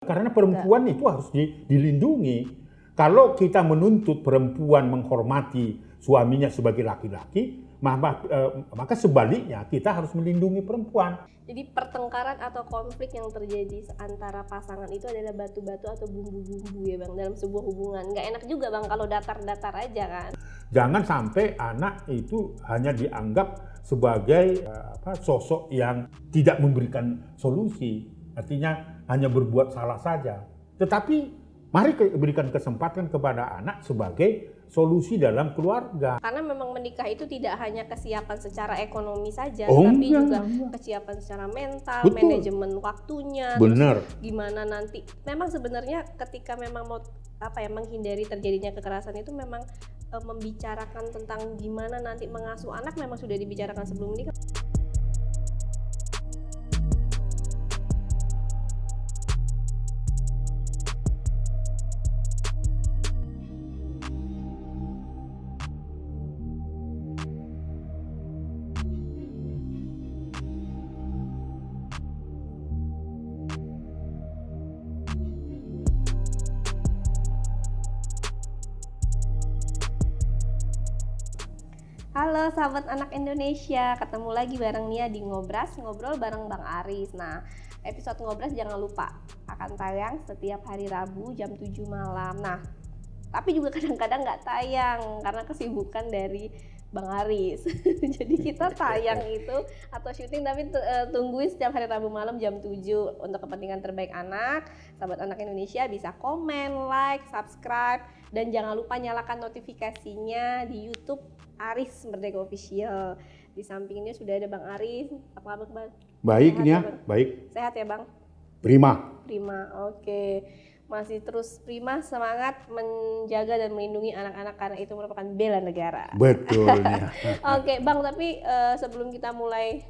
Karena perempuan itu harus dilindungi. Kalau kita menuntut perempuan menghormati suaminya sebagai laki-laki, maka sebaliknya kita harus melindungi perempuan. Jadi pertengkaran atau konflik yang terjadi antara pasangan itu adalah batu-batu atau bumbu-bumbu ya Bang dalam sebuah hubungan. Nggak enak juga Bang kalau datar-datar aja kan. Jangan sampai anak itu hanya dianggap sebagai sosok yang tidak memberikan solusi. Artinya hanya berbuat salah saja. Tetapi mari berikan kesempatan kepada anak sebagai solusi dalam keluarga. Karena memang menikah itu tidak hanya kesiapan secara ekonomi saja, tapi juga kesiapan secara mental, betul, manajemen waktunya, benar. Terus gimana nanti. Memang sebenarnya ketika memang mau menghindari terjadinya kekerasan itu memang membicarakan tentang gimana nanti mengasuh anak memang sudah dibicarakan sebelum menikah. Halo sahabat anak Indonesia, ketemu lagi bareng Nia di Ngobras, ngobrol bareng Bang Aris. Nah, episode Ngobras jangan lupa akan tayang setiap hari Rabu jam 7 malam. Nah, tapi juga kadang-kadang nggak tayang karena kesibukan dari Bang Aris. Jadi kita tayang itu atau syuting tapi tungguin setiap hari Rabu malam jam 7 untuk kepentingan terbaik anak. Sahabat anak Indonesia bisa komen, like, subscribe, dan jangan lupa nyalakan notifikasinya di YouTube Aris Merdeka Official. Di sampingnya sudah ada Bang Aris. Apa kabar Bang? Baik Nia, baik. Sehat ya Bang? Prima. Prima, oke. Masih terus prima, semangat menjaga dan melindungi anak-anak karena itu merupakan bela negara. Betul ya. Oke Bang, tapi sebelum kita mulai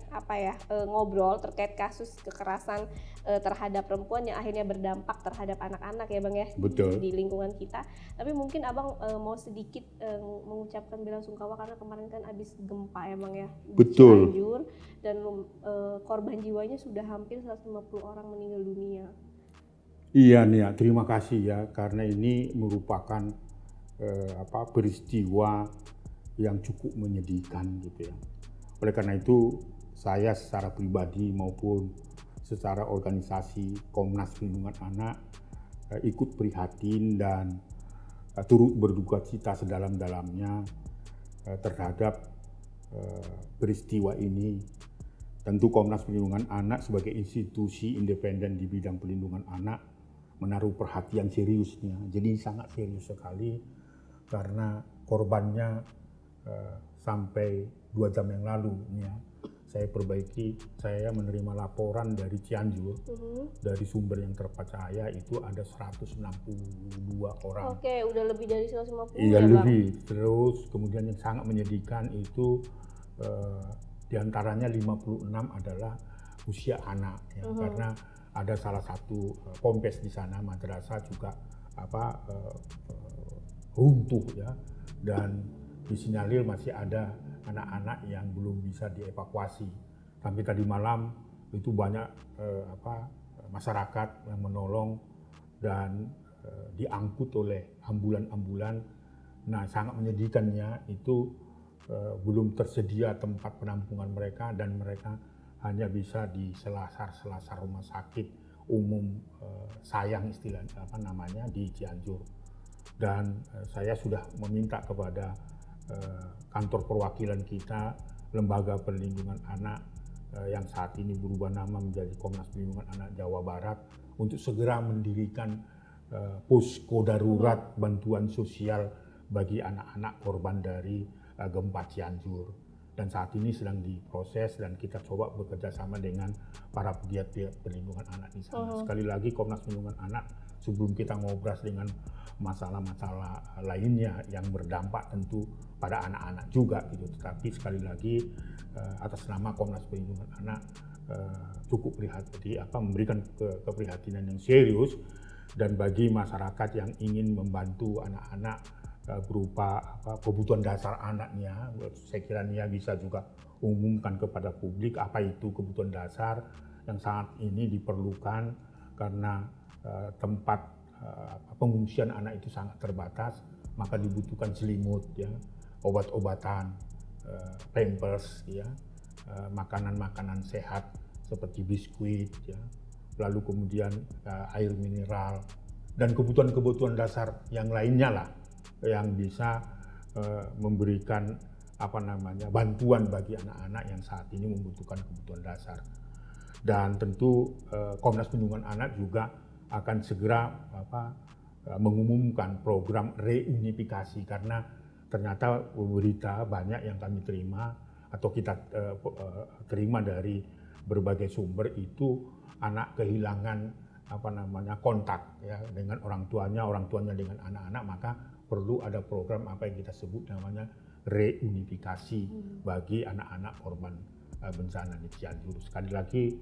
ngobrol terkait kasus kekerasan terhadap perempuan yang akhirnya berdampak terhadap anak-anak ya Bang ya. Betul. Di lingkungan kita. Tapi mungkin Abang mau sedikit mengucapkan bela sungkawa karena kemarin kan habis gempa ya Bang ya. Betul. Cianjur, dan korban jiwanya sudah hampir 150 orang meninggal dunia. Iya Nia, terima kasih ya karena ini merupakan peristiwa yang cukup menyedihkan gitu ya. Oleh karena itu saya secara pribadi maupun secara organisasi Komnas Perlindungan Anak ikut prihatin dan turut berduka cita sedalam-dalamnya terhadap peristiwa ini. Tentu Komnas Perlindungan Anak sebagai institusi independen di bidang perlindungan anak menaruh perhatian seriusnya. Jadi sangat serius sekali karena korbannya sampai 2 jam yang lalu ya. Saya menerima laporan dari Cianjur, dari sumber yang terpercaya itu ada 162 orang. Oke, udah lebih dari 150 iya, ya Bang? Lebih. Terus kemudian yang sangat menyedihkan itu diantaranya 56 adalah usia anak ya, karena ada salah satu pompes di sana, madrasah juga runtuh ya, dan disinyalir masih ada anak-anak yang belum bisa dievakuasi. Sampai tadi malam itu banyak masyarakat yang menolong dan diangkut oleh ambulan-ambulan. Nah, sangat menyedihkannya itu belum tersedia tempat penampungan mereka dan mereka hanya bisa di selasar rumah sakit umum Sayang di Cianjur. Dan saya sudah meminta kepada kantor perwakilan kita, Lembaga Perlindungan Anak yang saat ini berubah nama menjadi Komnas Perlindungan Anak Jawa Barat, untuk segera mendirikan posko darurat bantuan sosial bagi anak-anak korban dari gempa Cianjur. Dan saat ini sedang diproses dan kita coba bekerja sama dengan para pegiat perlindungan anak di sana. Sekali lagi Komnas Perlindungan Anak, sebelum kita ngobras dengan masalah-masalah lainnya yang berdampak tentu pada anak-anak juga gitu. Tetapi sekali lagi atas nama Komnas Perlindungan Anak cukup memberikan keprihatinan yang serius, dan bagi masyarakat yang ingin membantu anak-anak berupa kebutuhan dasar anaknya, saya kira Nia bisa juga umumkan kepada publik apa itu kebutuhan dasar yang saat ini diperlukan, karena tempat pengungsian anak itu sangat terbatas, maka dibutuhkan selimut, ya, obat-obatan, pampers, ya, makanan-makanan sehat seperti biskuit, ya, lalu kemudian air mineral dan kebutuhan-kebutuhan dasar yang lainnya lah yang bisa memberikan bantuan bagi anak-anak yang saat ini membutuhkan kebutuhan dasar. Dan tentu Komnas Perlindungan Anak juga akan segera mengumumkan program reunifikasi, karena ternyata berita banyak yang kami terima atau kita terima dari berbagai sumber itu anak kehilangan kontak, ya, dengan orang tuanya dengan anak-anak, maka perlu ada program apa yang kita sebut namanya reunifikasi bagi anak-anak korban bencana di Cianjur. Sekali lagi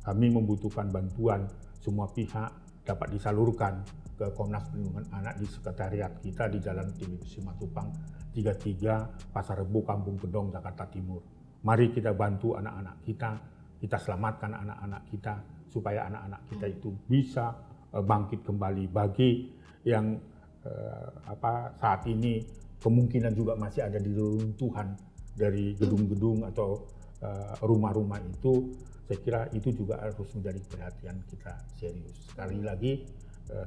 kami membutuhkan bantuan semua pihak dapat disalurkan ke Komnas Perlindungan Anak di sekretariat kita di Jalan TBC Matupang 33 Pasar Rebo, Kampung Gedong, Jakarta Timur. Mari kita bantu anak-anak kita selamatkan anak-anak kita supaya anak-anak kita itu bisa bangkit kembali. Bagi yang saat ini kemungkinan juga masih ada di reruntuhan dari gedung-gedung atau rumah-rumah itu, saya kira itu juga harus menjadi perhatian kita serius. Sekali lagi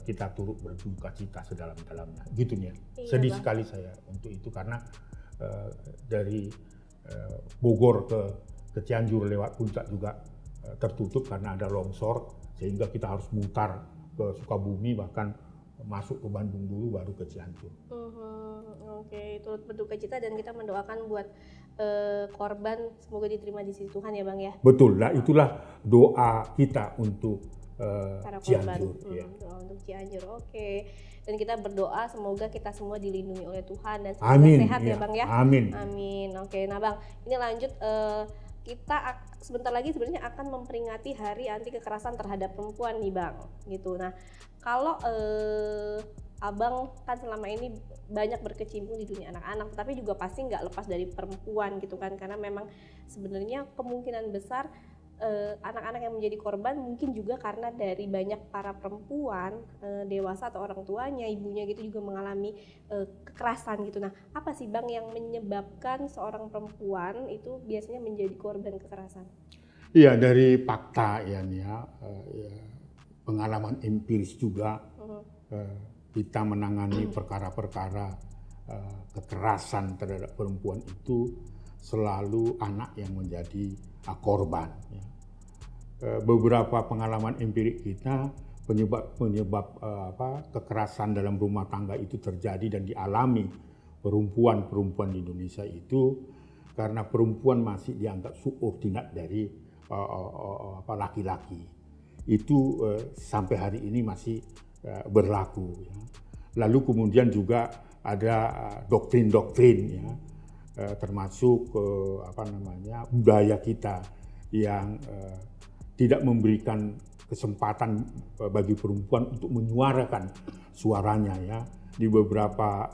kita turut berduka cita sedalam-dalamnya, gitu ya. Sedih sekali saya untuk itu, karena dari Bogor ke Cianjur lewat Puncak juga tertutup karena ada longsor, sehingga kita harus mutar ke Sukabumi, bahkan masuk ke Bandung dulu baru ke Cianjur. Oke, turut berduka cita dan kita mendoakan buat korban semoga diterima di sisi Tuhan ya Bang ya. Betul, nah itulah doa kita untuk para korban, Cianjur. Ya. Doa untuk Cianjur, oke. Dan kita berdoa semoga kita semua dilindungi oleh Tuhan dan semoga Amin, sehat ya Bang ya. Amin. Amin. Oke, nah Bang, ini lanjut kita sebentar lagi sebenarnya akan memperingati Hari Anti Kekerasan Terhadap Perempuan nih Bang, gitu. Nah, kalau Abang kan selama ini banyak berkecimpung di dunia anak-anak, tapi juga pasti nggak lepas dari perempuan gitu kan, karena memang sebenarnya kemungkinan besar anak-anak yang menjadi korban mungkin juga karena dari banyak para perempuan dewasa atau orang tuanya, ibunya gitu juga mengalami kekerasan gitu. Nah, apa sih Bang yang menyebabkan seorang perempuan itu biasanya menjadi korban kekerasan? Iya, dari fakta ya, pengalaman empiris juga kita menangani perkara-perkara kekerasan terhadap perempuan itu selalu anak yang menjadi korban. Ya. Beberapa pengalaman empirik kita penyebab kekerasan dalam rumah tangga itu terjadi dan dialami perempuan di Indonesia itu karena perempuan masih dianggap subordinat dari laki-laki. Itu sampai hari ini masih berlaku. Ya. Lalu kemudian juga ada doktrin-doktrin, ya, termasuk budaya kita yang tidak memberikan kesempatan bagi perempuan untuk menyuarakan suaranya, ya, di beberapa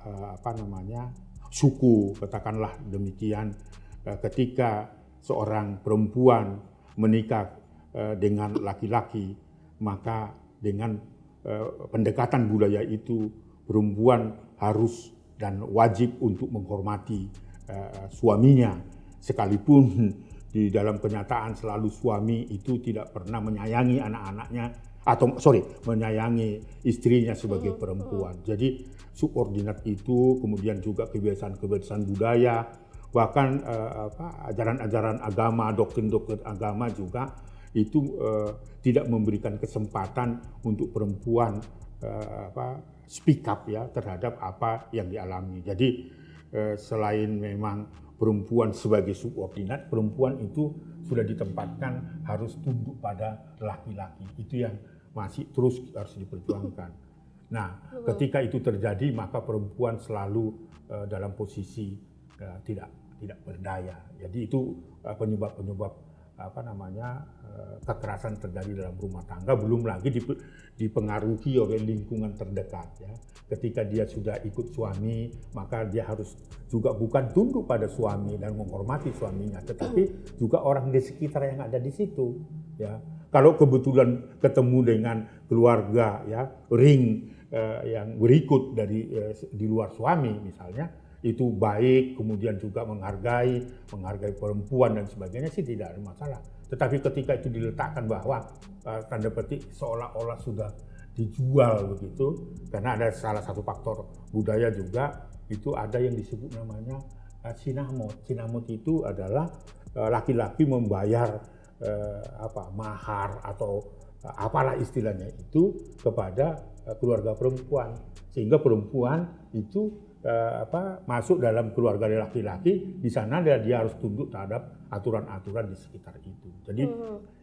suku, katakanlah demikian. Ketika seorang perempuan menikah dengan laki-laki, maka dengan pendekatan budaya itu perempuan harus dan wajib untuk menghormati suaminya, sekalipun di dalam kenyataan selalu suami itu tidak pernah menyayangi anak-anaknya menyayangi istrinya sebagai perempuan. Jadi subordinat itu, kemudian juga kebiasaan-kebiasaan budaya, bahkan ajaran-ajaran agama, doktrin-doktrin agama juga itu tidak memberikan kesempatan untuk perempuan speak up, ya, terhadap apa yang dialami. Jadi selain memang perempuan sebagai subordinat, perempuan itu sudah ditempatkan harus tunduk pada laki-laki. Itu yang masih terus harus diperjuangkan. Nah, ketika itu terjadi, maka perempuan selalu dalam posisi tidak berdaya. Jadi itu penyebab kekerasan terjadi dalam rumah tangga, belum lagi dipengaruhi oleh lingkungan terdekat, ya. Ketika dia sudah ikut suami, maka dia harus juga bukan tunduk pada suami dan menghormati suaminya, tetapi juga orang di sekitar yang ada di situ, ya. Kalau kebetulan ketemu dengan keluarga ya ring yang berikut dari di luar suami misalnya, itu baik, kemudian juga menghargai perempuan dan sebagainya sih tidak ada masalah. Tetapi ketika itu diletakkan bahwa tanda petik seolah-olah sudah dijual begitu, karena ada salah satu faktor budaya juga, itu ada yang disebut namanya sinamot. Sinamot itu adalah laki-laki membayar mahar atau apalah istilahnya itu kepada keluarga perempuan, sehingga perempuan itu masuk dalam keluarga laki-laki, di sana dia harus tunduk terhadap aturan-aturan di sekitar itu. Jadi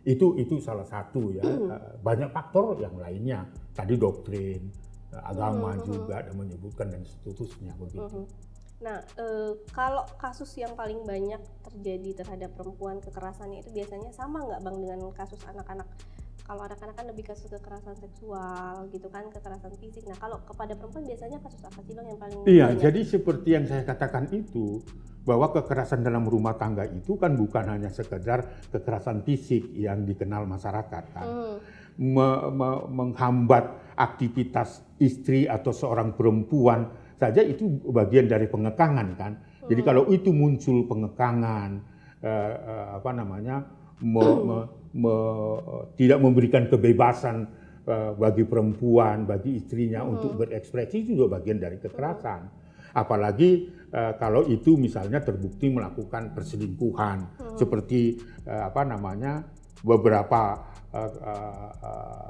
itu salah satu ya. Banyak faktor yang lainnya. Tadi doktrin, agama juga ada menyebutkan dan seterusnya begitu. Nah, kalau kasus yang paling banyak terjadi terhadap perempuan kekerasannya itu biasanya sama nggak Bang dengan kasus anak-anak? Kalau anak-anak kan lebih kasus kekerasan seksual gitu kan, kekerasan fisik. Nah, kalau kepada perempuan biasanya kasus apa sih Bang yang paling Iya, banyak? jadi seperti yang saya katakan itu, bahwa kekerasan dalam rumah tangga itu kan bukan hanya sekedar kekerasan fisik yang dikenal masyarakat kan. Menghambat aktivitas istri atau seorang perempuan saja itu bagian dari pengekangan kan. Jadi kalau itu muncul pengekangan, tidak memberikan kebebasan bagi perempuan, bagi istrinya untuk berekspresi, itu juga bagian dari kekerasan. Apalagi kalau itu misalnya terbukti melakukan perselingkuhan, seperti beberapa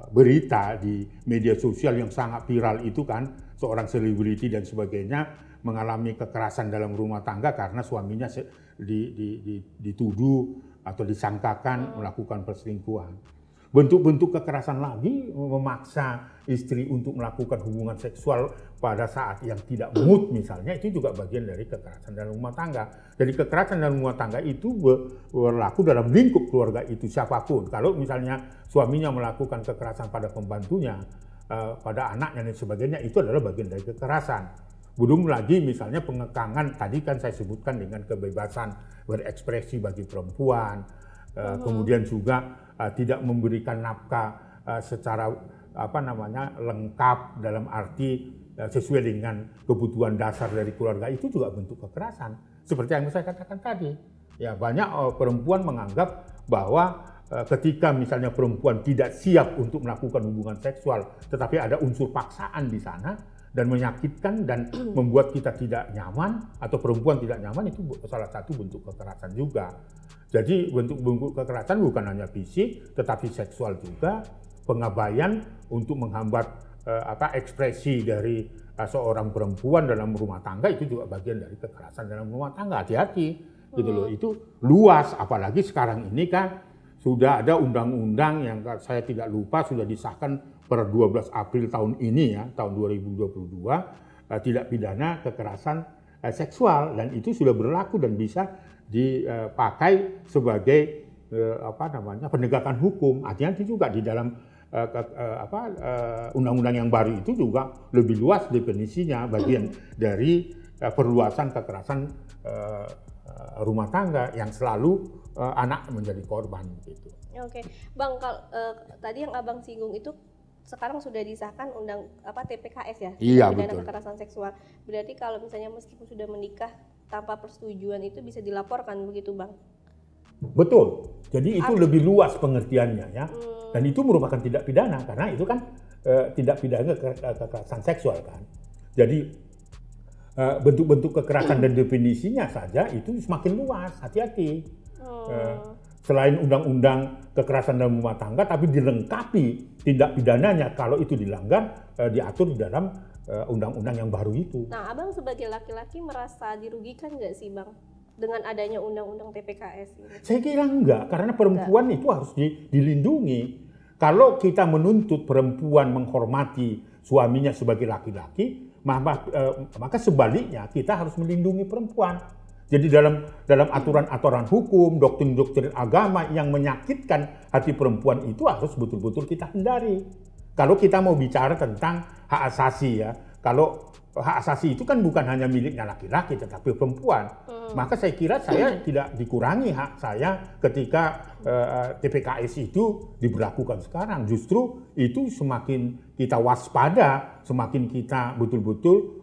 berita di media sosial yang sangat viral itu kan, seorang selebriti dan sebagainya mengalami kekerasan dalam rumah tangga karena suaminya dituduh atau disangkakan melakukan perselingkuhan. Bentuk-bentuk kekerasan lagi, memaksa istri untuk melakukan hubungan seksual pada saat yang tidak mood misalnya, itu juga bagian dari kekerasan dalam rumah tangga. Jadi kekerasan dalam rumah tangga itu berlaku dalam lingkup keluarga itu siapapun. Kalau misalnya suaminya melakukan kekerasan pada pembantunya, pada anaknya dan sebagainya, itu adalah bagian dari kekerasan. Belum lagi misalnya pengekangan, tadi kan saya sebutkan dengan kebebasan berekspresi bagi perempuan, kemudian juga tidak memberikan nafkah secara lengkap dalam arti sesuai dengan kebutuhan dasar dari keluarga, itu juga bentuk kekerasan. Seperti yang saya katakan tadi, ya banyak perempuan menganggap bahwa ketika misalnya perempuan tidak siap untuk melakukan hubungan seksual, tetapi ada unsur paksaan di sana dan menyakitkan dan membuat kita tidak nyaman atau perempuan tidak nyaman, itu salah satu bentuk kekerasan juga. Jadi bentuk-bentuk kekerasan bukan hanya fisik tetapi seksual juga, pengabaian untuk menghambat ekspresi dari seorang perempuan dalam rumah tangga, itu juga bagian dari kekerasan dalam rumah tangga. Hati-hati gitu loh, itu luas, apalagi sekarang ini kan sudah ada undang-undang yang saya tidak lupa sudah disahkan per 12 April tahun ini ya, tahun 2022, tidak pidana kekerasan seksual, dan itu sudah berlaku dan bisa dipakai sebagai penegakan hukum. Artinya itu juga di dalam undang-undang yang baru itu juga lebih luas definisinya, bagian dari perluasan kekerasan rumah tangga yang selalu anak menjadi korban gitu. Oke, Bang, kalau tadi yang Abang singgung itu sekarang sudah disahkan TPKS ya, iya, pidana betul. kekerasan seksual. Berarti kalau misalnya meskipun sudah menikah tanpa persetujuan itu bisa dilaporkan begitu Bang? Betul. Jadi itu lebih luas pengertiannya ya. Dan itu merupakan tindak pidana karena itu kan tindak pidana kekerasan seksual kan. Jadi bentuk-bentuk kekerasan dan definisinya saja itu semakin luas. Hati-hati. Selain undang-undang kekerasan dalam rumah tangga, tapi dilengkapi tindak pidananya kalau itu dilanggar, diatur di dalam undang-undang yang baru itu. Nah, Abang sebagai laki-laki merasa dirugikan nggak sih Bang dengan adanya undang-undang TPKS ini? Saya kira enggak, karena perempuan itu harus dilindungi. Kalau kita menuntut perempuan menghormati suaminya sebagai laki-laki, maka sebaliknya kita harus melindungi perempuan. Jadi dalam aturan-aturan hukum, doktrin-doktrin agama yang menyakitkan hati perempuan itu harus betul-betul kita hindari. Kalau kita mau bicara tentang hak asasi ya, kalau hak asasi itu kan bukan hanya miliknya laki-laki tetapi perempuan. Maka saya kira saya tidak dikurangi hak saya ketika TPKS itu diberlakukan sekarang. Justru itu semakin kita waspada, semakin kita betul-betul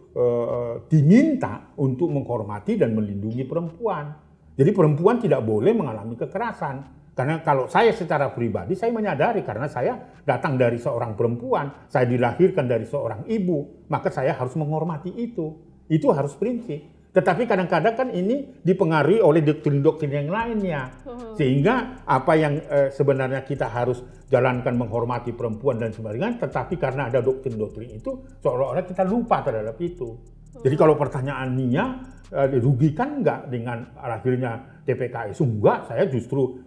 diminta untuk menghormati dan melindungi perempuan. Jadi perempuan tidak boleh mengalami kekerasan. Karena kalau saya secara pribadi, saya menyadari karena saya datang dari seorang perempuan, saya dilahirkan dari seorang ibu, maka saya harus menghormati itu. Itu harus prinsip. Tetapi kadang-kadang kan ini dipengaruhi oleh doktrin-doktrin yang lainnya. Sehingga apa yang sebenarnya kita harus jalankan menghormati perempuan dan sebagainya, tetapi karena ada doktrin-doktrin itu, seolah-olah kita lupa terhadap itu. Jadi kalau pertanyaan Nia, dirugikan nggak dengan lahirnya TPKS? Enggak, saya justru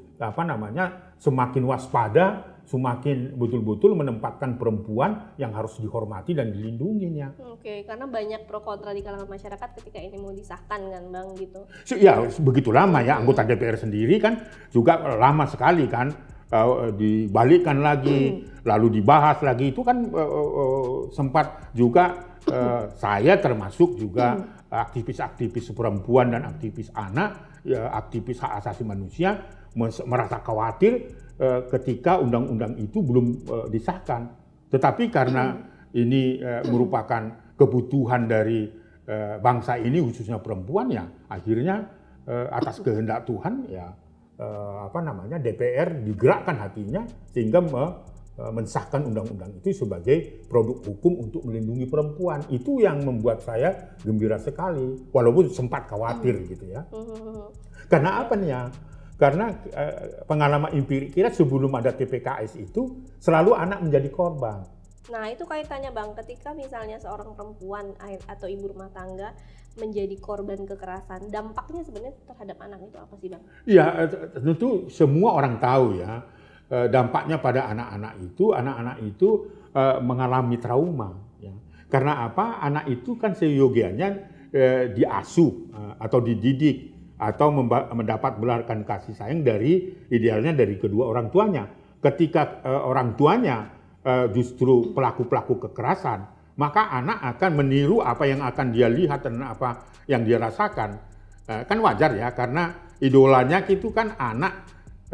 semakin waspada, semakin betul-betul menempatkan perempuan yang harus dihormati dan dilindunginya. Oke, karena banyak pro kontra di kalangan masyarakat ketika ini mau disahkan kan Bang gitu. Ya begitu lama ya, anggota DPR sendiri kan juga lama sekali kan, dibalikkan lagi, lalu dibahas lagi, itu kan sempat juga saya termasuk juga aktivis-aktivis perempuan dan aktivis anak, ya, aktivis hak asasi manusia, merasa khawatir ketika undang-undang itu belum disahkan. Tetapi karena ini merupakan kebutuhan dari bangsa ini, khususnya perempuan, ya akhirnya atas kehendak Tuhan ya DPR digerakkan hatinya sehingga mensahkan undang-undang itu sebagai produk hukum untuk melindungi perempuan. Itu yang membuat saya gembira sekali, walaupun sempat khawatir gitu ya. Karena apa nih ya? Karena pengalaman empirik kita sebelum ada TPKS itu selalu anak menjadi korban. Nah itu kaitannya Bang, ketika misalnya seorang perempuan atau ibu rumah tangga menjadi korban kekerasan, dampaknya sebenarnya terhadap anak itu apa sih Bang? Iya, tentu semua orang tahu ya, dampaknya pada anak-anak itu mengalami trauma. Ya. Karena apa? Anak itu kan seyogianya diasuh atau dididik atau mendapat belarkan kasih sayang idealnya dari kedua orang tuanya. Ketika orang tuanya justru pelaku-pelaku kekerasan, maka anak akan meniru apa yang akan dia lihat dan apa yang dia rasakan. Kan wajar ya, karena idolanya itu kan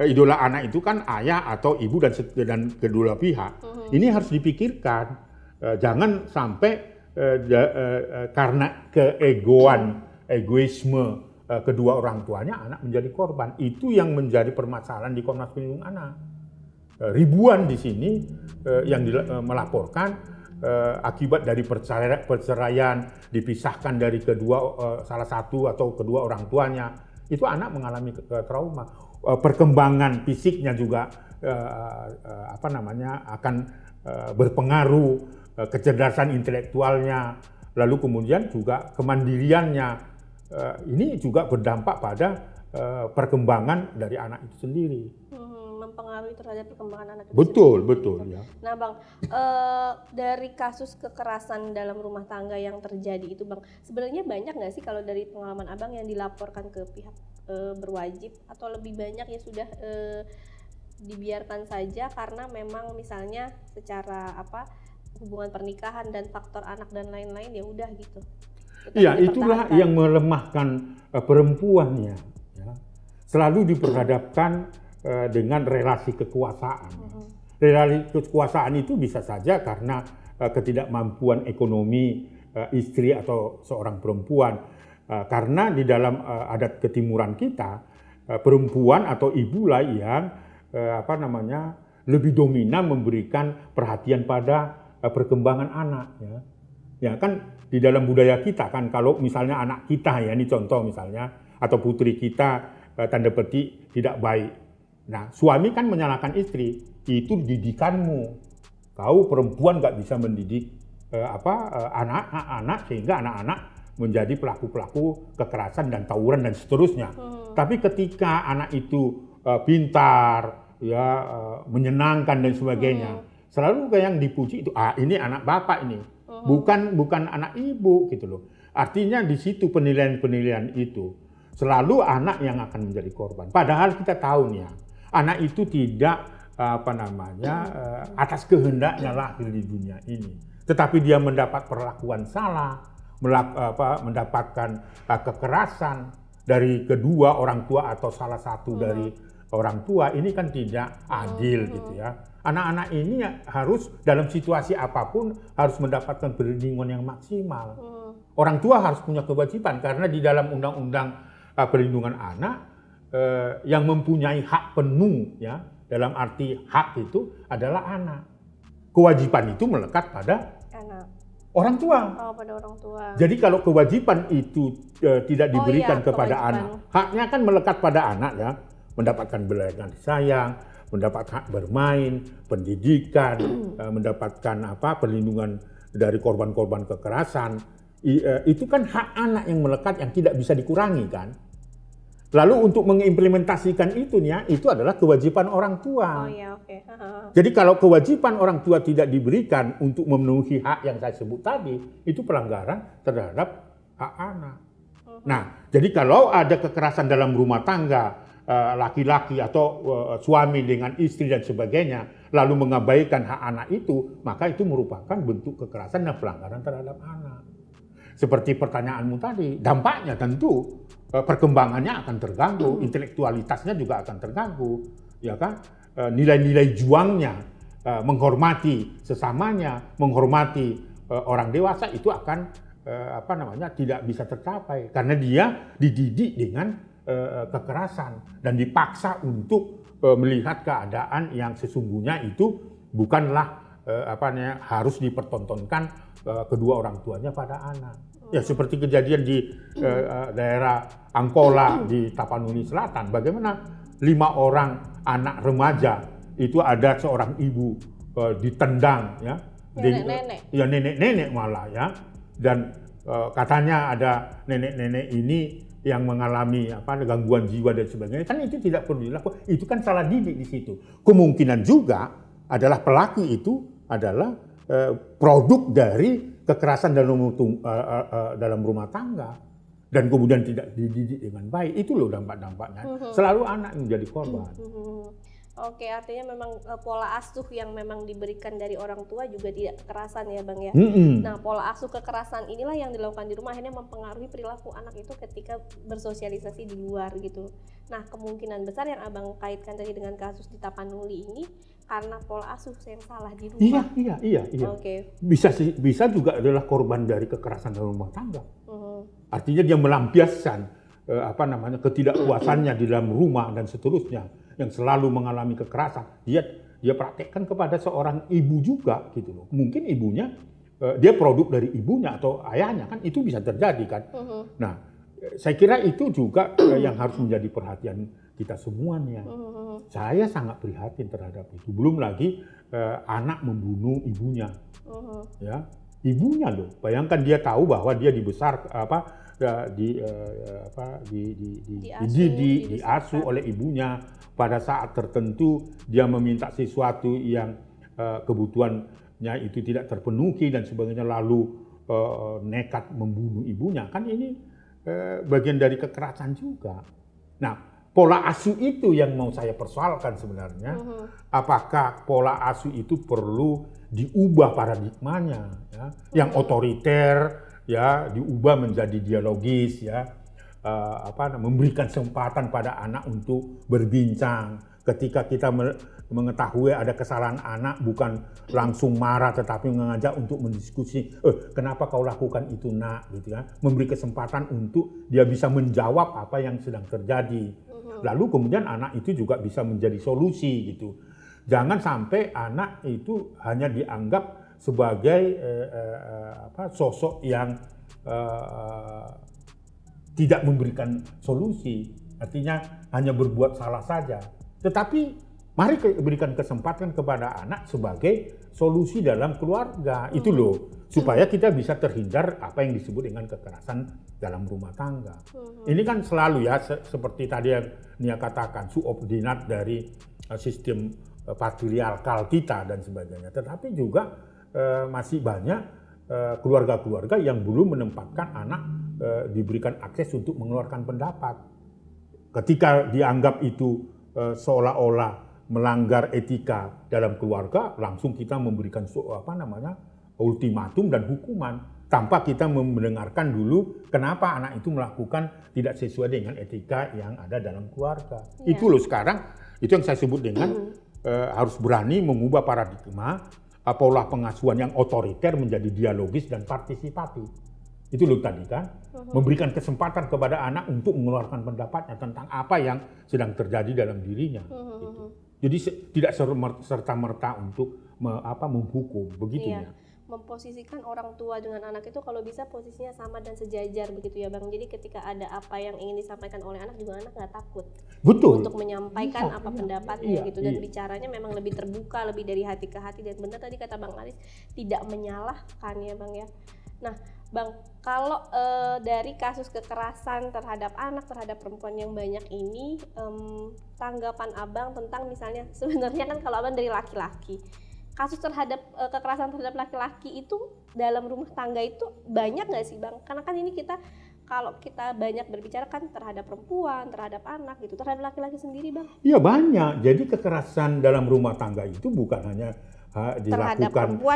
idola anak itu kan ayah atau ibu dan kedua pihak. Ini harus dipikirkan, jangan sampai karena egoisme kedua orang tuanya anak menjadi korban. Itu yang menjadi permasalahan di Komnas Perlindungan Anak. Ribuan di sini yang melaporkan akibat dari perceraian, dipisahkan dari salah satu atau kedua orang tuanya, itu anak mengalami trauma. Perkembangan fisiknya juga akan berpengaruh, kecerdasan intelektualnya, lalu kemudian juga kemandiriannya. Ini juga berdampak pada perkembangan dari anak itu sendiri. Mempengaruhi terhadap perkembangan anak itu betul sendiri. Ya. Nah Bang, dari kasus kekerasan dalam rumah tangga yang terjadi itu Bang, sebenarnya banyak nggak sih kalau dari pengalaman Abang yang dilaporkan ke pihak berwajib, atau lebih banyak ya sudah dibiarkan saja karena memang misalnya secara hubungan pernikahan dan faktor anak dan lain-lain ya udah gitu. Iya, itulah yang melemahkan perempuannya. Ya. Selalu diperhadapkan dengan relasi kekuasaan. Relasi kekuasaan itu bisa saja karena ketidakmampuan ekonomi istri atau seorang perempuan. Karena di dalam adat ketimuran kita, perempuan atau ibu lah yang lebih dominan memberikan perhatian pada perkembangan anak. Ya kan di dalam budaya kita kan, kalau misalnya anak kita ya, ini contoh misalnya, atau putri kita tanda petik tidak baik. Nah, suami kan menyalahkan istri, itu didikanmu. Kau perempuan nggak bisa mendidik anak-anak sehingga anak-anak menjadi pelaku-pelaku kekerasan dan tawuran dan seterusnya. Tapi ketika anak itu pintar, ya menyenangkan dan sebagainya, selalu kayak yang dipuji itu, ini anak bapak ini. Bukan anak ibu gitu loh. Artinya di situ penilaian-penilaian itu selalu anak yang akan menjadi korban. Padahal kita tahu nih ya, anak itu tidak atas kehendaknya lahir di dunia ini. Tetapi dia mendapat perlakuan salah, mendapatkan kekerasan dari kedua orang tua atau salah satu dari orang tua, ini kan tidak adil gitu ya. Anak-anak ini harus dalam situasi apapun harus mendapatkan perlindungan yang maksimal. Orang tua harus punya kewajiban karena di dalam undang-undang perlindungan anak yang mempunyai hak penuh ya, dalam arti hak itu adalah anak. Kewajiban itu melekat pada Anak. orang tua. Oh, pada orang tua. Jadi kalau kewajiban itu tidak diberikan kepada kewajiban. anak, haknya kan melekat pada anak ya, mendapatkan belajar sayang, mendapat hak bermain, pendidikan, mendapatkan perlindungan dari korban-korban kekerasan. Itu kan hak anak yang melekat yang tidak bisa dikurangi kan. Lalu untuk mengimplementasikan itu adalah kewajiban orang tua. Oh iya, oke. Jadi kalau kewajiban orang tua tidak diberikan untuk memenuhi hak yang saya sebut tadi, itu pelanggaran terhadap hak anak. Nah, jadi kalau ada kekerasan dalam rumah tangga, laki-laki atau suami dengan istri dan sebagainya, lalu mengabaikan hak anak itu, maka itu merupakan bentuk kekerasan dan pelanggaran terhadap anak. Seperti pertanyaanmu tadi, dampaknya tentu perkembangannya akan terganggu, intelektualitasnya juga akan terganggu, ya kan? Nilai-nilai juangnya, menghormati sesamanya, menghormati orang dewasa itu akan tidak bisa tercapai karena dia dididik dengan kekerasan dan dipaksa untuk melihat keadaan yang sesungguhnya itu bukanlah harus dipertontonkan kedua orang tuanya pada anak. Ya seperti kejadian di daerah Angkola di Tapanuli Selatan, bagaimana 5 orang anak remaja itu ada seorang ibu ditendang ya, nenek-nenek malah ya, dan katanya ada nenek-nenek ini yang mengalami gangguan jiwa dan sebagainya, kan itu tidak perlu dilakukan, itu kan salah didik di situ. Kemungkinan juga adalah pelaku itu adalah produk dari kekerasan dalam rumah tangga dan kemudian tidak dididik dengan baik. Itu loh dampak-dampaknya. Selalu anak yang menjadi korban. Oke, artinya memang pola asuh yang memang diberikan dari orang tua juga tidak kekerasan ya Bang ya. Nah, pola asuh kekerasan inilah yang dilakukan di rumah akhirnya mempengaruhi perilaku anak itu ketika bersosialisasi di luar gitu. Nah, kemungkinan besar yang Abang kaitkan tadi dengan kasus di Tapanuli ini karena pola asuh yang salah di rumah. Iya. Oke. Bisa juga adalah korban dari kekerasan dalam rumah tangga. Artinya dia melampiaskan ketidakpuasannya di dalam rumah dan seterusnya, yang selalu mengalami kekerasan, dia praktekkan kepada seorang ibu juga gitu loh. Mungkin ibunya dia produk dari ibunya atau ayahnya, kan itu bisa terjadi kan. Nah, saya kira itu juga yang harus menjadi perhatian kita semuanya. Saya sangat prihatin terhadap itu. Belum lagi anak membunuh ibunya. Ya, ibunya loh. Bayangkan dia tahu bahwa dia dibesar diasuh oleh ibunya. Pada saat tertentu dia meminta sesuatu yang kebutuhannya itu tidak terpenuhi dan sebagainya, lalu nekat membunuh ibunya. Kan ini bagian dari kekerasan juga. Nah, pola asuh itu yang mau saya persoalkan sebenarnya. Apakah pola asuh itu perlu diubah paradigmanya, ya? Yang otoriter ya diubah menjadi dialogis ya. Memberikan kesempatan pada anak untuk berbincang. Ketika kita mengetahui ada kesalahan anak, bukan langsung marah tetapi mengajak untuk mendiskusi, kenapa kau lakukan itu nak, gitu ya. Memberi kesempatan untuk dia bisa menjawab apa yang sedang terjadi. Lalu kemudian anak itu juga bisa menjadi solusi gitu. Jangan sampai anak itu hanya dianggap sebagai sosok yang tidak memberikan solusi, artinya hanya berbuat salah saja. Tetapi mari berikan kesempatan kepada anak sebagai solusi dalam keluarga. Itu loh, supaya kita bisa terhindar apa yang disebut dengan kekerasan dalam rumah tangga. Ini kan selalu ya, seperti tadi yang Nia katakan, subordinat dari sistem patriarkal kita dan sebagainya. Tetapi juga masih banyak keluarga-keluarga yang belum menempatkan anak diberikan akses untuk mengeluarkan pendapat. Ketika dianggap itu seolah-olah melanggar etika dalam keluarga, langsung kita memberikan ultimatum dan hukuman. tanpa kita mendengarkan dulu kenapa anak itu melakukan tidak sesuai dengan etika yang ada dalam keluarga. Itu loh sekarang, itu yang saya sebut dengan harus berani mengubah paradigma pola pengasuhan yang otoriter menjadi dialogis dan partisipatif. Itu loh tadi kan, memberikan kesempatan kepada anak untuk mengeluarkan pendapatnya tentang apa yang sedang terjadi dalam dirinya. Gitu. Jadi tidak serta-merta untuk menghukum, begitu ya. Memposisikan orang tua dengan anak itu kalau bisa posisinya sama dan sejajar begitu ya Bang. Jadi ketika ada apa yang ingin disampaikan oleh anak juga anak nggak takut. Betul. Untuk menyampaikan apa pendapatnya gitu dan bicaranya memang lebih terbuka, lebih dari hati ke hati dan benar tadi kata Bang Aris tidak menyalahkan ya Bang ya. Nah Bang, kalau dari kasus kekerasan terhadap anak, terhadap perempuan yang banyak ini, tanggapan Abang tentang misalnya sebenarnya kan kalau Abang dari laki-laki, kasus terhadap kekerasan terhadap laki-laki itu dalam rumah tangga itu banyak nggak sih Bang? Karena kan ini kalau kita banyak berbicara kan terhadap perempuan, terhadap anak gitu, terhadap laki-laki sendiri Bang? Iya banyak. Jadi kekerasan dalam rumah tangga itu bukan hanya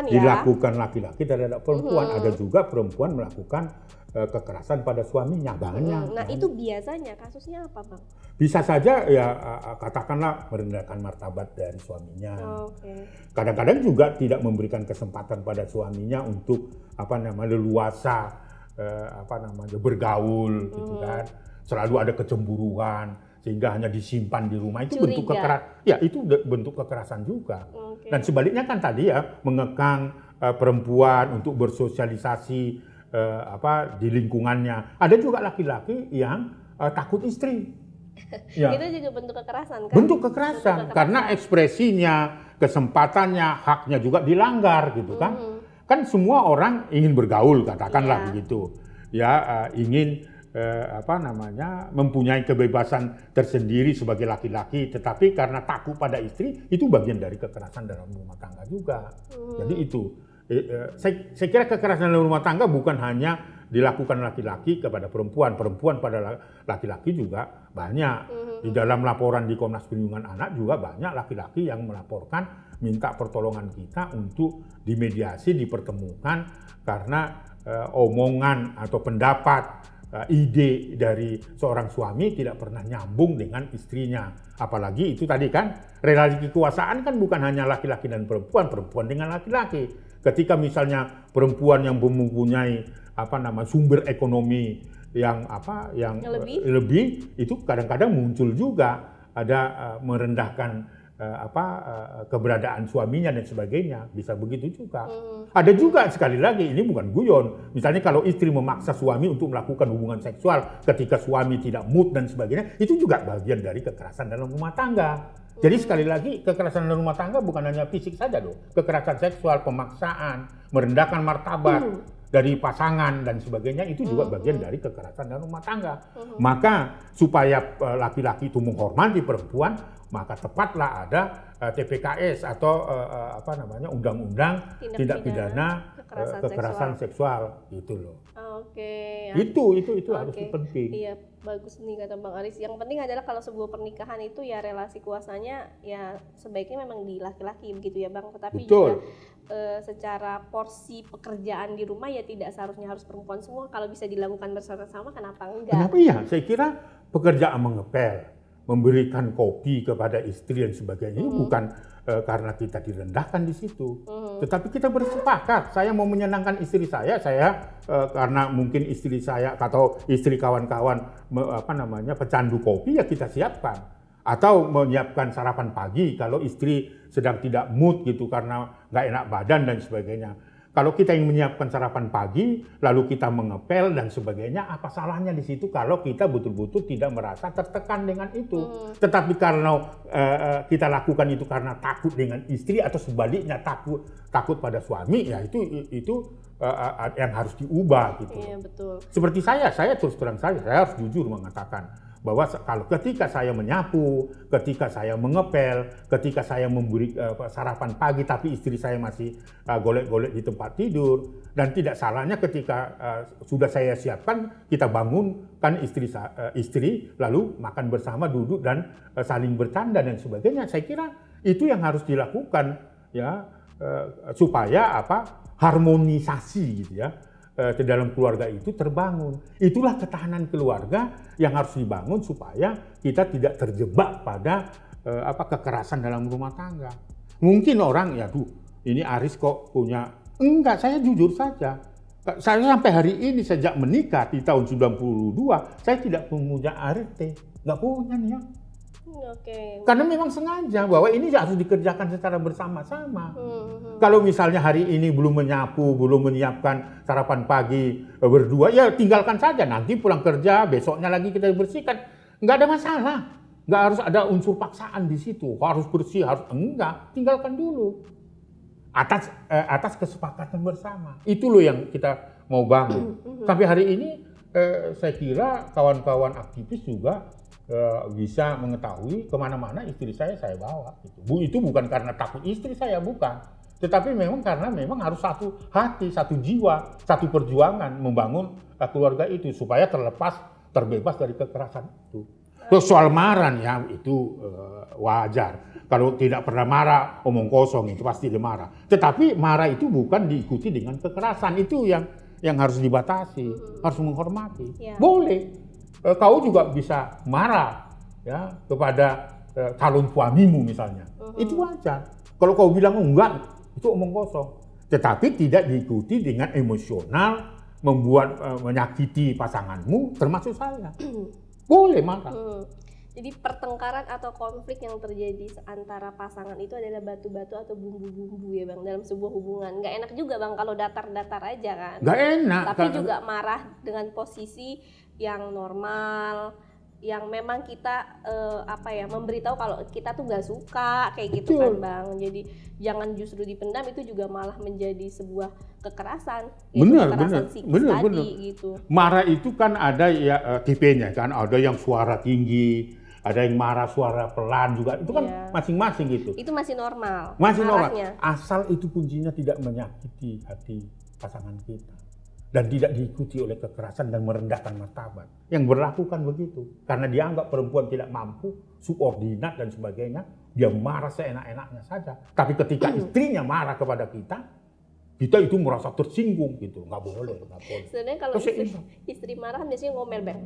dilakukan laki-laki terhadap perempuan, ada juga perempuan melakukan kekerasan pada suaminya, banyak. Nah itu biasanya kasusnya apa Bang? Bisa saja ya katakanlah merendahkan martabat dari suaminya. Kadang-kadang juga tidak memberikan kesempatan pada suaminya untuk leluasa bergaul gitu kan. Selalu ada kecemburuan sehingga hanya disimpan di rumah, itu bentuk kekerasan. Ya, itu bentuk kekerasan juga. Dan sebaliknya kan tadi ya mengekang perempuan untuk bersosialisasi di lingkungannya. Ada juga laki-laki yang takut istri. Ya. Itu juga bentuk kekerasan kan? Bentuk kekerasan karena ekspresinya, kesempatannya, haknya juga dilanggar gitu kan. Kan semua orang ingin bergaul katakanlah begitu. Ya, ingin mempunyai kebebasan tersendiri sebagai laki-laki, tetapi karena takut pada istri, itu bagian dari kekerasan dalam rumah tangga juga. Jadi itu, saya kira kekerasan dalam rumah tangga bukan hanya dilakukan laki-laki kepada perempuan, perempuan pada laki-laki juga banyak. Di dalam laporan di Komnas Perlindungan Anak juga banyak laki-laki yang melaporkan minta pertolongan kita untuk dimediasi, dipertemukan karena omongan atau pendapat, ide dari seorang suami tidak pernah nyambung dengan istrinya. Apalagi itu tadi kan relasi kekuasaan kan bukan hanya laki-laki dan perempuan, perempuan dengan laki-laki. Ketika misalnya perempuan yang mempunyai sumber ekonomi yang lebih itu kadang-kadang muncul juga ada merendahkan keberadaan suaminya dan sebagainya, bisa begitu juga. Ada juga sekali lagi ini bukan guyon. Misalnya kalau istri memaksa suami untuk melakukan hubungan seksual ketika suami tidak mood dan sebagainya, itu juga bagian dari kekerasan dalam rumah tangga. Jadi sekali lagi kekerasan dalam rumah tangga bukan hanya fisik saja loh. Kekerasan seksual, pemaksaan, merendahkan martabat dari pasangan dan sebagainya itu juga bagian dari kekerasan dalam rumah tangga. Maka supaya laki-laki itu menghormati perempuan, maka tepatlah ada TPKS atau Undang-Undang Tindak Pidana Kekerasan Seksual gitu loh. Oke. Itu harus penting. Iya, bagus nih kata Bang Aris. Yang penting adalah kalau sebuah pernikahan itu ya relasi kuasanya ya sebaiknya memang di laki-laki begitu ya Bang. Tetapi juga secara porsi pekerjaan di rumah ya tidak seharusnya harus perempuan semua. Kalau bisa dilakukan bersama-sama kenapa enggak? Kenapa ya? Saya kira pekerjaan mengepel, memberikan kopi kepada istri dan sebagainya ini bukan karena kita direndahkan di situ, tetapi kita bersepakat. Saya mau menyenangkan istri saya karena mungkin istri saya atau istri kawan-kawan pecandu kopi ya kita siapkan. Atau menyiapkan sarapan pagi kalau istri sedang tidak mood gitu karena nggak enak badan dan sebagainya. Kalau kita yang menyiapkan sarapan pagi, lalu kita mengepel dan sebagainya, apa salahnya di situ kalau kita betul-betul tidak merasa tertekan dengan itu. Tetapi karena kita lakukan itu karena takut dengan istri atau sebaliknya takut pada suami, ya itu yang harus diubah gitu. Iya, betul. Seperti saya terus terang saya harus jujur mengatakan bahwa kalau ketika saya menyapu, ketika saya mengepel, ketika saya memberi sarapan pagi tapi istri saya masih golek-golek di tempat tidur, dan tidak salahnya ketika sudah saya siapkan kita bangunkan istri lalu makan bersama, duduk dan saling bercanda dan sebagainya. Saya kira itu yang harus dilakukan ya supaya harmonisasi gitu ya ke dalam keluarga itu terbangun. Itulah ketahanan keluarga yang harus dibangun supaya kita tidak terjebak pada kekerasan dalam rumah tangga. Mungkin orang ini Aris kok punya, enggak, saya jujur saja. Saya sampai hari ini sejak menikah di tahun 92, saya tidak punya ART, nggak punya nih ya. Oke. Karena memang sengaja bahwa ini harus dikerjakan secara bersama-sama. Kalau misalnya hari ini belum menyapu, belum menyiapkan sarapan pagi berdua, ya tinggalkan saja. Nanti pulang kerja, besoknya lagi kita bersihkan. Nggak ada masalah. Nggak harus ada unsur paksaan di situ. Harus bersih, harus enggak. Tinggalkan dulu. Atas kesepakatan bersama. Itu loh yang kita mau bangun. Sampai hari ini saya kira kawan-kawan aktivis juga bisa mengetahui kemana-mana istri saya bawa. Itu bukan karena takut istri saya, bukan. Tetapi memang karena memang harus satu hati, satu jiwa, satu perjuangan membangun keluarga itu supaya terbebas dari kekerasan itu. Terus soal marah ya itu wajar. Kalau tidak pernah marah, omong kosong itu pasti dia marah. Tetapi marah itu bukan diikuti dengan kekerasan, itu yang harus dibatasi, harus menghormati. Ya. Boleh. Kau juga bisa marah ya kepada calon suamimu misalnya. Itu wajar. Kalau kau bilang enggak, itu omong kosong. Tetapi tidak diikuti dengan emosional, menyakiti pasanganmu, termasuk saya. Boleh marah. Jadi pertengkaran atau konflik yang terjadi antara pasangan itu adalah batu-batu atau bumbu-bumbu ya Bang dalam sebuah hubungan. Nggak enak juga Bang kalau datar-datar aja kan. Nggak enak. Tapi juga marah dengan posisi yang normal, yang memang kita memberitahu kalau kita tuh nggak suka kayak gitu. Betul. Kan Bang. Jadi jangan justru dipendam, itu juga malah menjadi sebuah kekerasan. Benar. Gitu. Marah itu kan ada ya tipenya kan, ada yang suara tinggi, ada yang marah suara pelan juga, itu kan masing-masing gitu. Itu masih normal. Masih marahnya. Normal. Asal itu kuncinya tidak menyakiti hati pasangan kita dan tidak diikuti oleh kekerasan dan merendahkan martabat. Yang berlaku kan begitu, karena dianggap perempuan tidak mampu, subordinat dan sebagainya, dia marah seenak-enaknya saja. Tapi ketika istrinya marah kepada kita itu merasa tersinggung gitu, nggak boleh. Sebenarnya kalau istri marah biasanya ngomel Bang.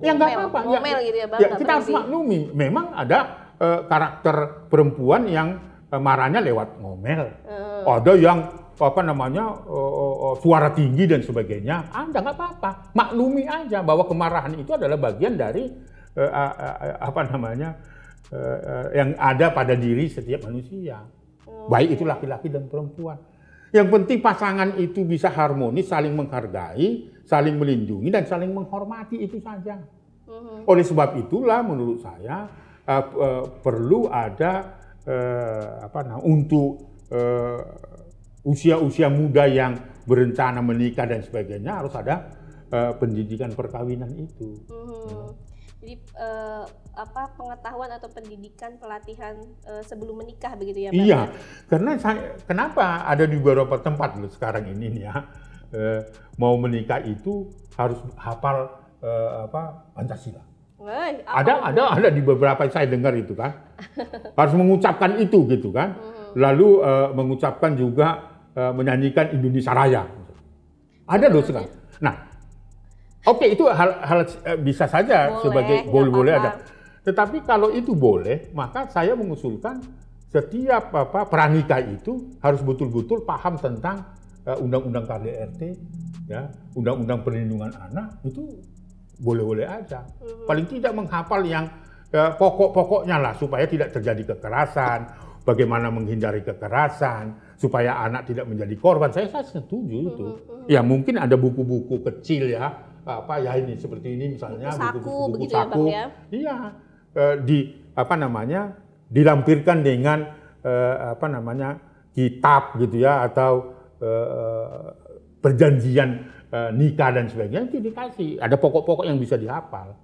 Ya nggak apa-apa. Ngomel gitu ya Bang. Ya, kita harus maklumi, memang ada karakter perempuan yang marahnya lewat ngomel. Ada yang suara tinggi dan sebagainya. Ada, nggak apa-apa. Maklumi aja bahwa kemarahan itu adalah bagian dari yang ada pada diri setiap manusia. Baik itu laki-laki dan perempuan. Yang penting pasangan itu bisa harmonis, saling menghargai, saling melindungi, dan saling menghormati, itu saja. Oleh sebab itulah menurut saya perlu ada untuk usia-usia muda yang berencana menikah dan sebagainya harus ada pendidikan perkawinan itu. Jadi pengetahuan atau pendidikan pelatihan sebelum menikah begitu ya Pak? Iya, karena kenapa ada di beberapa tempat loh sekarang ini nih ya, mau menikah itu harus hafal Pancasila. Ada di beberapa saya dengar itu kan, harus mengucapkan itu gitu kan, lalu mengucapkan juga menyanyikan Indonesia Raya. Ada loh sekarang. Nah, oke, itu hal bisa saja sebagai boleh ada. Tetapi kalau itu boleh, maka saya mengusulkan setiap pranikah itu harus betul-betul paham tentang undang-undang KDRT, ya, undang-undang perlindungan anak, itu boleh-boleh aja. Paling tidak menghafal yang pokok-pokoknya lah supaya tidak terjadi kekerasan, bagaimana menghindari kekerasan, supaya anak tidak menjadi korban. Saya setuju itu. Ya mungkin ada buku-buku kecil ya. Ini seperti ini misalnya buku saku ya, iya dilampirkan dengan kitab gitu ya, atau perjanjian nikah dan sebagainya, itu dikasih ada pokok-pokok yang bisa dihafal.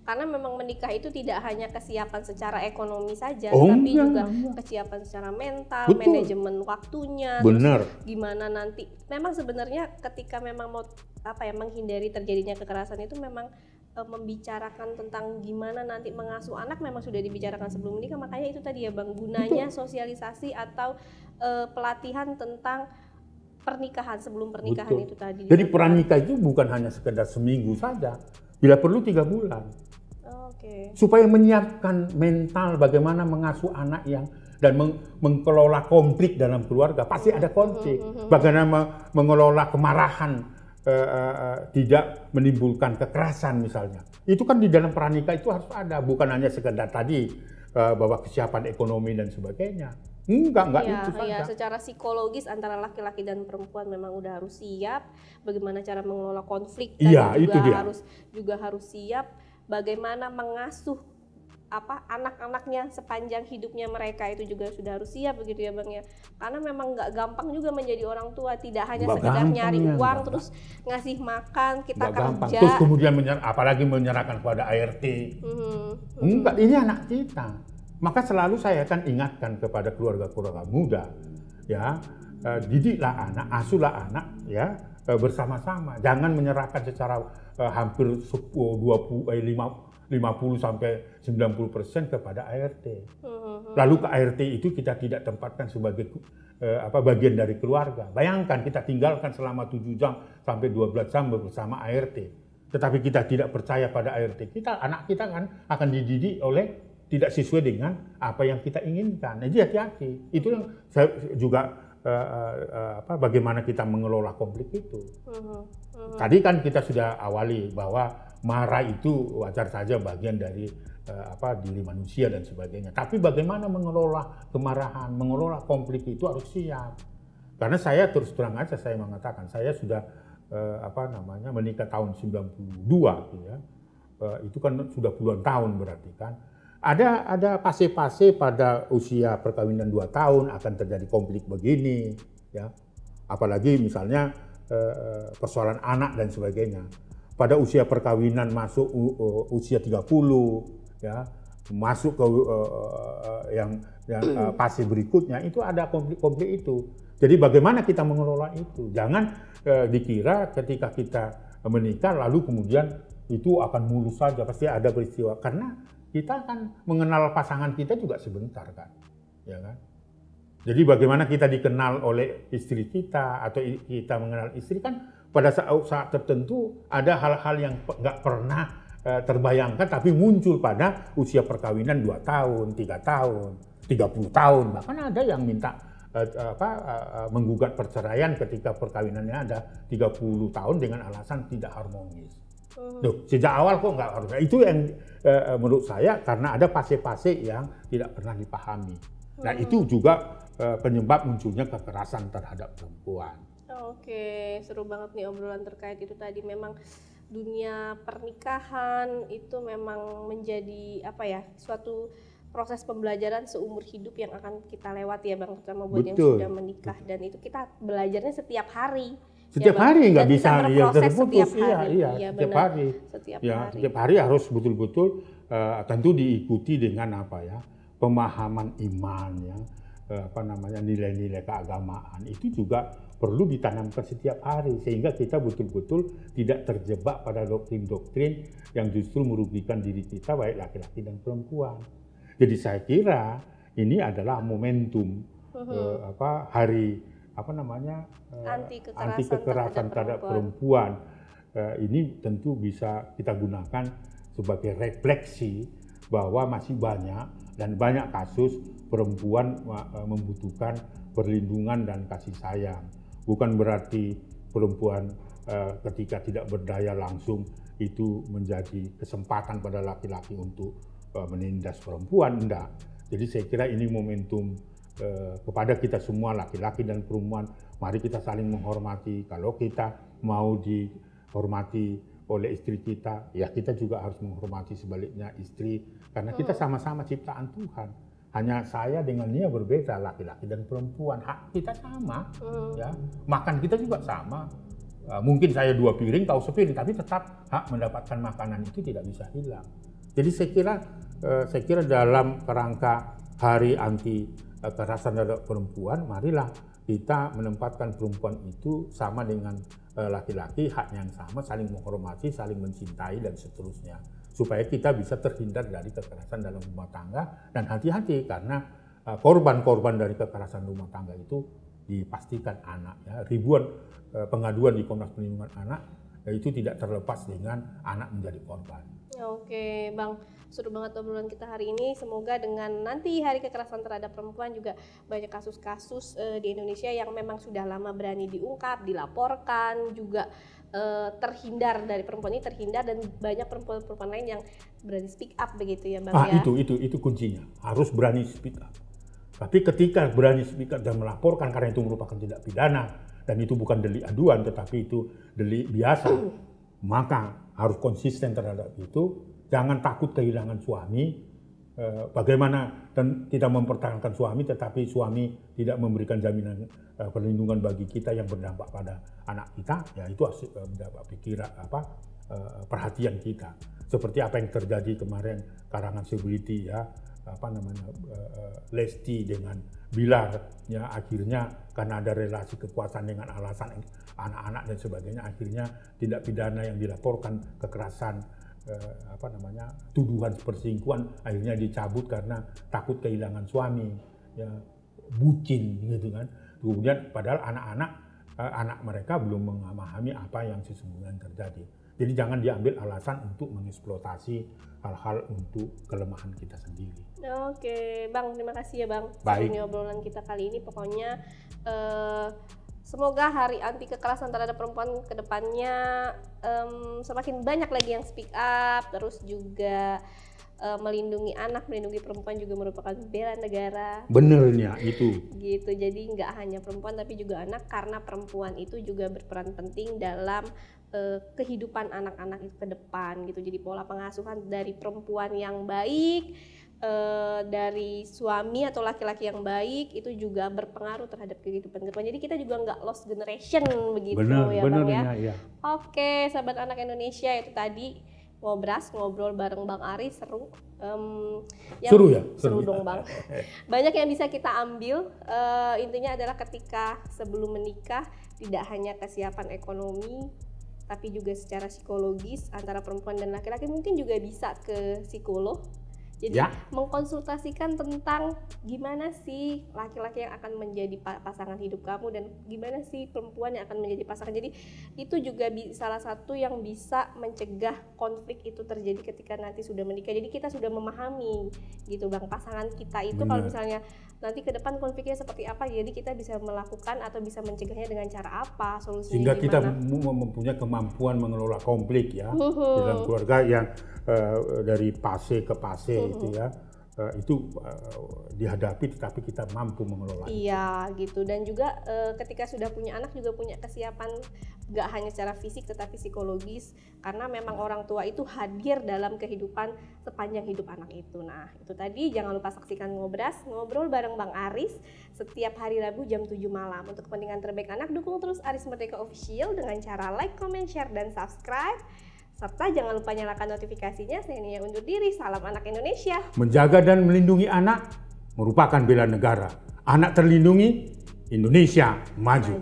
Karena memang menikah itu tidak hanya kesiapan secara ekonomi saja, tapi juga kesiapan secara mental, manajemen waktunya, benar. Gimana nanti. Memang sebenarnya ketika memang mau menghindari terjadinya kekerasan itu memang membicarakan tentang gimana nanti mengasuh anak memang sudah dibicarakan sebelum menikah. Makanya itu tadi ya Bang, gunanya sosialisasi atau pelatihan tentang pernikahan, sebelum pernikahan Betul. itu tadi. Jadi pernikah itu bukan hanya sekedar seminggu saja, bila perlu 3 bulan. Oke. Supaya menyiapkan mental bagaimana mengasuh anak yang dan mengelola konflik dalam keluarga. Pasti ada konflik. Bagaimana mengelola kemarahan, tidak menimbulkan kekerasan misalnya. Itu kan di dalam pernikah itu harus ada, bukan hanya sekedar tadi bahwa kesiapan ekonomi dan sebagainya. Enggak Ya, itu saja. ya, secara psikologis antara laki-laki dan perempuan memang udah harus siap. Bagaimana cara mengelola konflik tadi Iya, itu dia. juga harus siap. Bagaimana mengasuh anak-anaknya sepanjang hidupnya mereka itu juga sudah harus siap begitu ya Bang ya. Karena memang nggak gampang juga menjadi orang tua, tidak hanya Nggak sekedar gampang nyari ya, uang nggak terus ngasih makan, kita Nggak gampang. kerja. Terus kemudian apalagi menyerahkan kepada ART. Enggak, ini anak kita. Maka selalu saya kan ingatkan kepada keluarga-keluarga muda, ya, didiklah anak, asuhlah anak, ya, bersama-sama. Jangan menyerahkan secara hampir 50 sampai 90% kepada ART. Lalu ke ART itu kita tidak tempatkan sebagai bagian dari keluarga. Bayangkan kita tinggalkan selama 7 jam sampai 12 jam bersama ART. Tetapi kita tidak percaya pada ART kita, anak kita kan akan dididik oleh tidak sesuai dengan apa yang kita inginkan. Jadi hati-hati. Itu yang saya juga bagaimana kita mengelola konflik itu. Tadi kan kita sudah awali bahwa marah itu wajar saja bagian dari diri manusia dan sebagainya. Tapi bagaimana mengelola kemarahan, mengelola konflik itu harus siap. Karena saya terus terang aja saya mengatakan saya sudah menikah tahun 92 ya. Itu kan sudah puluhan tahun berarti kan. Ada fase-fase pada usia perkawinan 2 tahun akan terjadi konflik begini ya. Apalagi misalnya persoalan anak dan sebagainya. Pada usia perkawinan masuk usia 30 ya, masuk ke fase berikutnya itu ada konflik-konflik itu. Jadi bagaimana kita mengelola itu? Jangan dikira ketika kita menikah lalu kemudian itu akan mulus saja, pasti ada peristiwa karena kita akan mengenal pasangan kita juga sebentar kan. Ya kan? Jadi bagaimana kita dikenal oleh istri kita atau kita mengenal istri kan pada saat tertentu ada hal-hal yang nggak pernah terbayangkan tapi muncul pada usia perkawinan 2 tahun, 3 tahun, 30 tahun. Bahkan ada yang minta menggugat perceraian ketika perkawinannya ada 30 tahun dengan alasan tidak harmonis. Duh, sejak awal kok nggak harmonis. Itu yang menurut saya karena ada fase-fase yang tidak pernah dipahami. Nah itu juga penyebab munculnya kekerasan terhadap perempuan. Oke, seru banget nih obrolan terkait itu tadi. Memang dunia pernikahan itu memang menjadi suatu proses pembelajaran seumur hidup yang akan kita lewati ya Bang, terutama buat yang sudah menikah. Dan itu kita belajarnya setiap hari. Setiap hari nggak bisa terputus. Iya, setiap hari. Setiap hari harus betul-betul tentu diikuti dengan pemahaman iman ya. Nilai-nilai keagamaan itu juga perlu ditanamkan setiap hari sehingga kita betul-betul tidak terjebak pada doktrin-doktrin yang justru merugikan diri kita baik laki-laki dan perempuan. Jadi saya kira ini adalah momentum hari anti kekerasan terhadap perempuan. Ini tentu bisa kita gunakan sebagai refleksi bahwa masih banyak dan banyak kasus perempuan membutuhkan perlindungan dan kasih sayang. Bukan berarti perempuan ketika tidak berdaya langsung itu menjadi kesempatan pada laki-laki untuk menindas perempuan, enggak. Jadi saya kira ini momentum kepada kita semua laki-laki dan perempuan, mari kita saling menghormati. Kalau kita mau dihormati oleh istri kita, ya kita juga harus menghormati sebaliknya istri, karena kita sama-sama ciptaan Tuhan. Hanya saya dengan dia berbeda, laki-laki dan perempuan, hak kita sama, ya. Makan kita juga sama. Mungkin saya 2 piring, kau sepiring, tapi tetap hak mendapatkan makanan itu tidak bisa hilang. Jadi saya kira dalam kerangka Hari Anti Kekerasan Terhadap Perempuan, marilah kita menempatkan perempuan itu sama dengan laki-laki, hak yang sama, saling menghormati, saling mencintai dan seterusnya, supaya kita bisa terhindar dari kekerasan dalam rumah tangga. Dan hati-hati karena korban-korban dari kekerasan rumah tangga itu dipastikan anak ya. Ribuan pengaduan di Komnas Perlindungan Anak itu tidak terlepas dengan anak menjadi korban. Oke, Bang. Seru banget obrolan kita hari ini. Semoga dengan nanti Hari Kekerasan Terhadap Perempuan juga banyak kasus-kasus di Indonesia yang memang sudah lama berani diungkap, dilaporkan, juga terhindar dari perempuan ini terhindar, dan banyak perempuan-perempuan lain yang berani speak up begitu ya, Bang ya. Itu kuncinya. Harus berani speak up. Tapi ketika berani speak up dan melaporkan karena itu merupakan tindak pidana dan itu bukan delik aduan tetapi itu delik biasa, maka harus konsisten terhadap itu. Jangan takut kehilangan suami. Bagaimana dan kita mempertahankan suami, tetapi suami tidak memberikan jaminan perlindungan bagi kita yang berdampak pada anak kita, ya itu mendapat pikiran perhatian kita. Seperti apa yang terjadi kemarin karangan selebriti ya, Lesti dengan Bilar, ya akhirnya karena ada relasi kekuasaan dengan alasan anak-anak dan sebagainya, akhirnya tindak pidana yang dilaporkan kekerasan tuduhan perselingkuhan akhirnya dicabut karena takut kehilangan suami, ya bucin gitu kan. Kemudian padahal anak mereka belum memahami apa yang sesungguhnya terjadi. Jadi jangan diambil alasan untuk mengeksploitasi hal-hal untuk kelemahan kita sendiri. Oke, Bang, terima kasih ya, Bang. Baik. Ini obrolan kita kali ini pokoknya semoga Hari Anti Kekerasan Terhadap Perempuan ke depannya semakin banyak lagi yang speak up, terus juga melindungi anak, melindungi perempuan juga merupakan bela negara. Benernya itu. Gitu, jadi nggak hanya perempuan tapi juga anak, karena perempuan itu juga berperan penting dalam kehidupan anak-anak itu ke depan gitu. Jadi pola pengasuhan dari perempuan yang baik, dari suami atau laki-laki yang baik itu juga berpengaruh terhadap kehidupan ke depan. Jadi kita juga nggak lost generation begitu. Ya Bang ya. Ya. Oke, sahabat anak Indonesia, itu tadi ngobrol bareng Bang Aris, seru. Seru ya? Seru dong Bang. Banyak yang bisa kita ambil, intinya adalah ketika sebelum menikah tidak hanya kesiapan ekonomi, tapi juga secara psikologis antara perempuan dan laki-laki, mungkin juga bisa ke psikolog. Jadi mengkonsultasikan tentang gimana sih laki-laki yang akan menjadi pasangan hidup kamu dan gimana sih perempuan yang akan menjadi pasangan. Jadi itu juga salah satu yang bisa mencegah konflik itu terjadi ketika nanti sudah menikah. Jadi kita sudah memahami gitu Bang, pasangan kita itu kalau misalnya nanti ke depan konfliknya seperti apa, jadi kita bisa melakukan atau bisa mencegahnya dengan cara apa, solusinya sehingga gimana. kita mempunyai kemampuan mengelola konflik ya dalam keluarga yang dari fase ke fase itu ya, itu dihadapi tetapi kita mampu mengelola. Iya gitu, dan juga ketika sudah punya anak juga punya kesiapan gak hanya secara fisik tetapi psikologis, karena memang orang tua itu hadir dalam kehidupan sepanjang hidup anak itu. Nah itu tadi, jangan lupa saksikan Ngobrol bareng Bang Aris setiap hari Rabu jam 7 malam. Untuk kepentingan terbaik anak, dukung terus Aris Merdeka Official dengan cara like, comment, share, dan subscribe. Serta jangan lupa nyalakan notifikasinya. Saya Nia undur diri, salam anak Indonesia. Menjaga dan melindungi anak merupakan bela negara. Anak terlindungi, Indonesia maju.